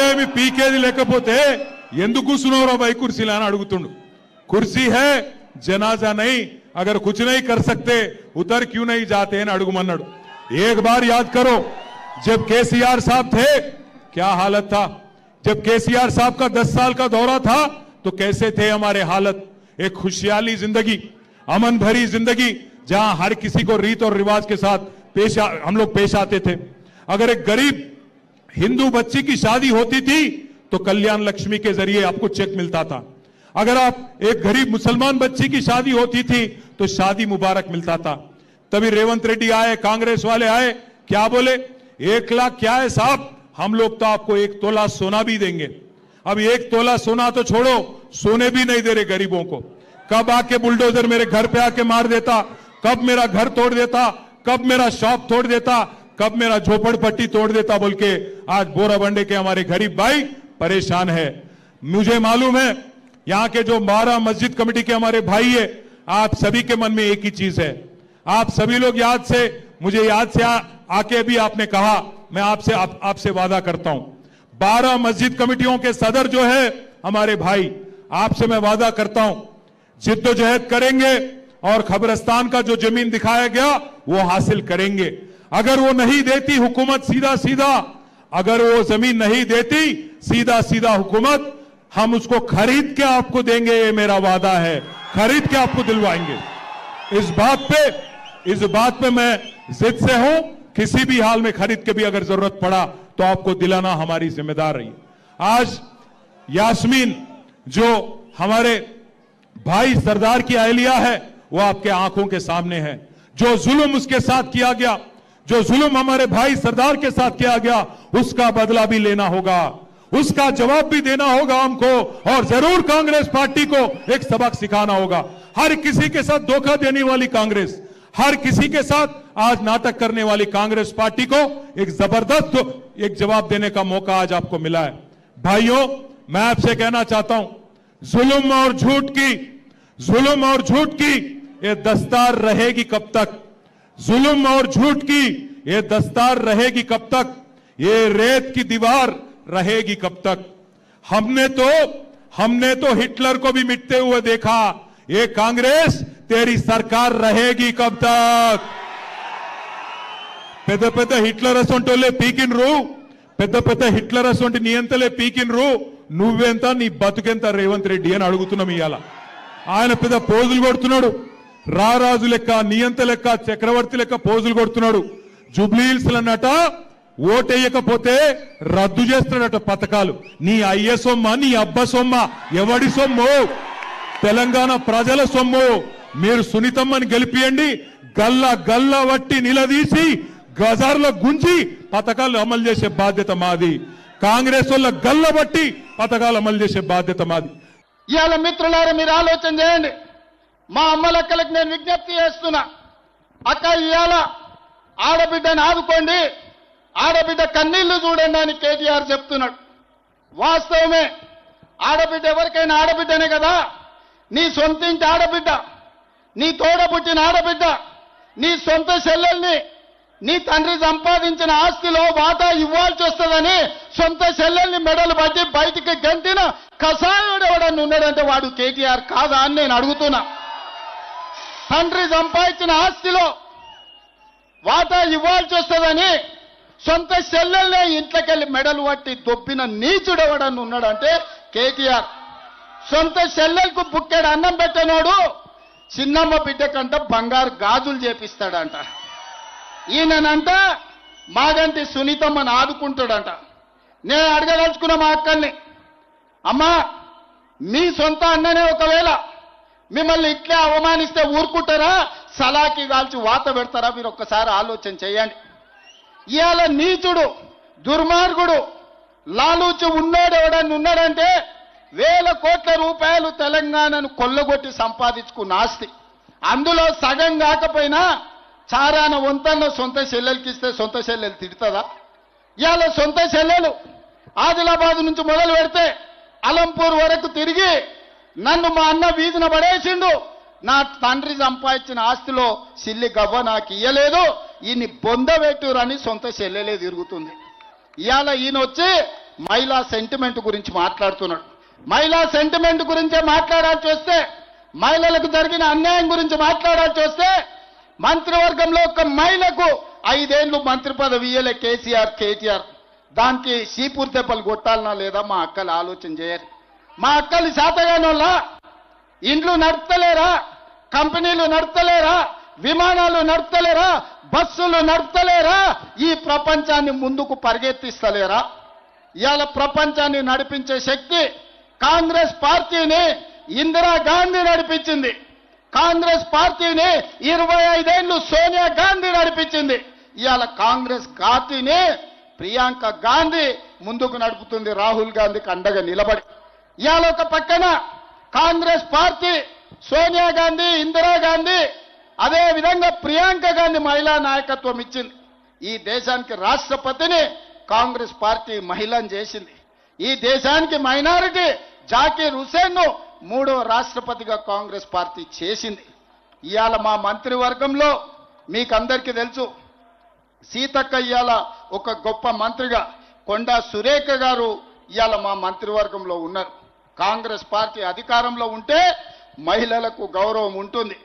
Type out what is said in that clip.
ఏమి పీకేది లేకపోతే ఎందుకు కూర్చున్నావురా भाई कुर्सी लाना अड़ुगुतुंडु कुर्सी है जनाजा नहीं अगर कुछ नहीं कर सकते उतर क्यों नहीं जाते हैं अड़ुगमन्नाडु एक बार याद करो जब केसीआर साहब थे क्या हालत था जब केसीआर साहब का 10 साल का दौरा था तो कैसे थे हमारे हालत एक खुशहाली जिंदगी अमन भरी जिंदगी जहां हर किसी को रीत और रिवाज के साथ हम लोग पेश आते थे अगर एक गरीब हिंदू बच्ची की शादी होती थी तो कल्याण लक्ष्मी के जरिए आपको चेक मिलता था अगर आप एक गरीब मुसलमान बच्ची की शादी होती थी तो शादी मुबारक मिलता था तभी रेवंत रेड्डी आए कांग्रेस वाले आए क्या बोले 1 लाख क्या है साहब हम लोग तो आपको 1 तोला सोना भी देंगे अब 1 तोला सोना तो छोड़ो सोने भी नहीं दे रहे गरीबों को कब आके बुलडोजर मेरे घर पे आके मार देता कब मेरा घर तोड़ देता कब मेरा शॉप तोड़ देता कब मेरा झोपड़पट्टी तोड़ देता बोल के आज बोराबंडे के हमारे गरीब भाई परेशान है मुझे मालूम है यहां के जो 12 मस्जिद कमेटी के हमारे भाई है आप सभी के मन में एक ही चीज है आप सभी लोग मुझे याद से आके भी आपने कहा मैं आपसे वादा करता हूं 12 मस्जिद कमेटियों के सदर जो है हमारे भाई आपसे मैं वादा करता हूं जिद्दोजहद करेंगे और खबरस्तान का जो जमीन दिखाया गया वो हासिल करेंगे अगर वो नहीं देती हुकूमत सीधा सीधा अगर वो जमीन नहीं देती सीधा सीधा हुकूमत हम उसको खरीद के आपको देंगे ये मेरा वादा है खरीद के आपको दिलवाएंगे इस बात पे मैं जिद से हूं किसी भी हाल में खरीद के भी अगर जरूरत पड़ा तो आपको दिलाना हमारी जिम्मेदारी है आज यास्मीन जो हमारे भाई सरदार की अहलिया है वो आपके आंखों के सामने है जो जुल्म उसके साथ किया गया जो जुल्म हमारे भाई सरदार के साथ किया गया उसका बदला भी लेना होगा उसका जवाब भी देना होगा हमको और जरूर कांग्रेस पार्टी को एक सबक सिखाना होगा हर किसी के साथ धोखा देने वाली कांग्रेस हर किसी के साथ आज नाटक करने वाली कांग्रेस पार्टी को एक जबरदस्त एक जवाब देने का मौका आज आपको मिला है भाइयों मैं आपसे कहना चाहता हूं जुल्म और झूठ की ये दस्तार रहेगी कब तक जुल्म और झूठ की ये दस्तार रहेगी कब तक ये रेत की दीवार रहेगी कब तक हमने तो हिटलर को भी मिटते हुए देखा ये कांग्रेस तेरी सरकार रहेगी कब तक పెద్ద పెద్ద హిట్లర్ అసొంటోలే పీకిన్రు పెద్ద పెద్ద హిట్లర్ అసొంటి నియంతలే పీకిన్రు నువ్వెంత నీ బతుకెంత రేవంత్ రెడ్డి అని అడుగుతున్నాం ఇయాల ఆయన పెద్ద పోజులు కొడుతున్నాడు రారాజు లెక్క నియంత లెక్క చక్రవర్తి లెక్క పోజులు కొడుతున్నాడు జూబ్లీ హిల్స్ లన్నట ఓటేయకపోతే రద్దు చేస్తాడట పథకాలు నీ అయ్య సొమ్మ నీ అబ్బ సొమ్మ ఎవడి సొమ్ము తెలంగాణ ప్రజల సొమ్ము మీరు సునీతమ్మని గెలిపియండి గల్ల గల్ల వట్టి నిలదీసి గజార్ల గుంజి పథకాలు అమలు చేసే బాధ్యత మాది కాంగ్రెస్ వాళ్ళ గల్ల బట్టి పథకాలు అమలు చేసే బాధ్యత మాది ఇయాల మిత్రులారా మీరు ఆలోచన చేయండి మా అమ్మలక్కలకు నేను విజ్ఞప్తి చేస్తున్నా అక్క ఇయాల ఆడబిడ్డని ఆదుకోండి ఆడబిడ్డ కన్నీళ్లు చూడండి అని కేటీఆర్ చెప్తున్నాడు వాస్తవమే ఆడబిడ్డ ఎవరికైనా ఆడబిడ్డనే కదా నీ సొంత ఇంటి ఆడబిడ్డ నీ తోడ పుట్టిన ఆడబిడ్డ నీ సొంత చెల్లెల్ని నీ తండ్రి సంపాదించిన ఆస్తిలో వాటా ఇవ్వాల్సి వస్తుందని సొంత చెల్లెల్ని మెడలు పట్టి బయటికి గంటిన కసాయుడు ఎవడన్నా ఉన్నాడంటే వాడు కేటీఆర్ కాదా అని నేను అడుగుతున్నా తండ్రి సంపాదించిన ఆస్తిలో వాటా ఇవ్వాల్సి వస్తుందని సొంత చెల్లెల్నే ఇంట్లోకెళ్ళి మెడలు పట్టి దొబ్బిన నీచుడు ఎవడన్నా ఉన్నాడంటే కేటీఆర్ సొంత చెల్లెలకు బుక్కెడు అన్నం పెట్టనోడు చిన్నమ్మ బిడ్డ కంట బంగారు గాజులు చేపిస్తాడంట ఈయనంట మాగంటి సునీతమ్మని ఆదుకుంటాడంట నేను అడగదలుచుకున్న మా అక్కల్ని అమ్మా మీ సొంత అన్ననే ఒకవేళ మిమ్మల్ని ఇట్లే అవమానిస్తే ఊరుకుంటారా సలాకి కాల్చి వాత పెడతారా మీరు ఒక్కసారి ఆలోచన చేయండి ఇవాళ నీచుడు దుర్మార్గుడు లాలూచి ఉన్నాడు ఎవడన్నా ఉన్నాడంటే వేల కోట్ల రూపాయలు తెలంగాణను కొల్లగొట్టి సంపాదించుకున్న ఆస్తి అందులో సగం కాకపోయినా చారాన వంతల్లో సొంత చెల్లెలకి ఇస్తే సొంత చెల్లెలు తిడుతుందా ఇవాళ సొంత చెల్లెలు ఆదిలాబాద్ నుంచి మొదలు పెడితే అలంపూర్ వరకు తిరిగి నన్ను మా అన్న వీధిన పడేసిండు నా తండ్రి సంపాదించిన ఆస్తిలో సిల్లి గవ్వ నాకు ఇయ్యలేదు ఈయన్ని బొందబెట్టురని సొంత చెల్లెలే తిరుగుతుంది ఇవాళ ఈయన వచ్చి మహిళా సెంటిమెంట్ గురించి మాట్లాడుతున్నాడు. మహిళా సెంటిమెంట్ గురించే మాట్లాడాల్సి వస్తే, మహిళలకు జరిగిన అన్యాయం గురించి మాట్లాడాల్సి వస్తే, మంత్రివర్గంలో ఒక మహిళకు 5 ఏళ్లు మంత్రి పదవి ఇయ్యలే కేటీఆర్. దానికి సీపూర్ దెబ్బలు కొట్టాలనా లేదా మా అక్కలు ఆలోచన చేయరు. మా అక్కలు శాతగానోళ్ళ ఇండ్లు నడపలేరా, కంపెనీలు నడపలేరా, విమానాలు నడపలేరా, బస్సులు నడపలేరా, ఈ ప్రపంచాన్ని ముందుకు పరిగెత్తిస్తలేరా? ఇవాళ ప్రపంచాన్ని నడిపించే శక్తి కాంగ్రెస్ పార్టీని ఇందిరాగాంధీ నడిపించింది. కాంగ్రెస్ పార్టీని 25 ఏళ్లు సోనియా గాంధీ నడిపించింది. ఇవాళ కాంగ్రెస్ పార్టీని ప్రియాంక గాంధీ ముందుకు నడుపుతుంది, రాహుల్ గాంధీకి అండగా నిలబడి. ఇవాళ ఒక పక్కన కాంగ్రెస్ పార్టీ సోనియా గాంధీ, ఇందిరాగాంధీ, అదే విధంగా ప్రియాంక గాంధీ మహిళా నాయకత్వం ఇచ్చింది. ఈ దేశానికి రాష్ట్రపతిని కాంగ్రెస్ పార్టీ మహిళను చేసింది. ఈ దేశానికి మైనారిటీ జాకీర్ హుసేన్ ను 3వ రాష్ట్రపతిగా కాంగ్రెస్ పార్టీ చేసింది. ఇవాళ మా మంత్రివర్గంలో మీకందరికీ తెలుసు, సీతక్క ఇవాళ ఒక గొప్ప మంత్రిగా, కొండా సురేఖ గారు ఇవాళ మా మంత్రివర్గంలో ఉన్నారు. కాంగ్రెస్ పార్టీ అధికారంలో ఉంటే మహిళలకు గౌరవం ఉంటుంది.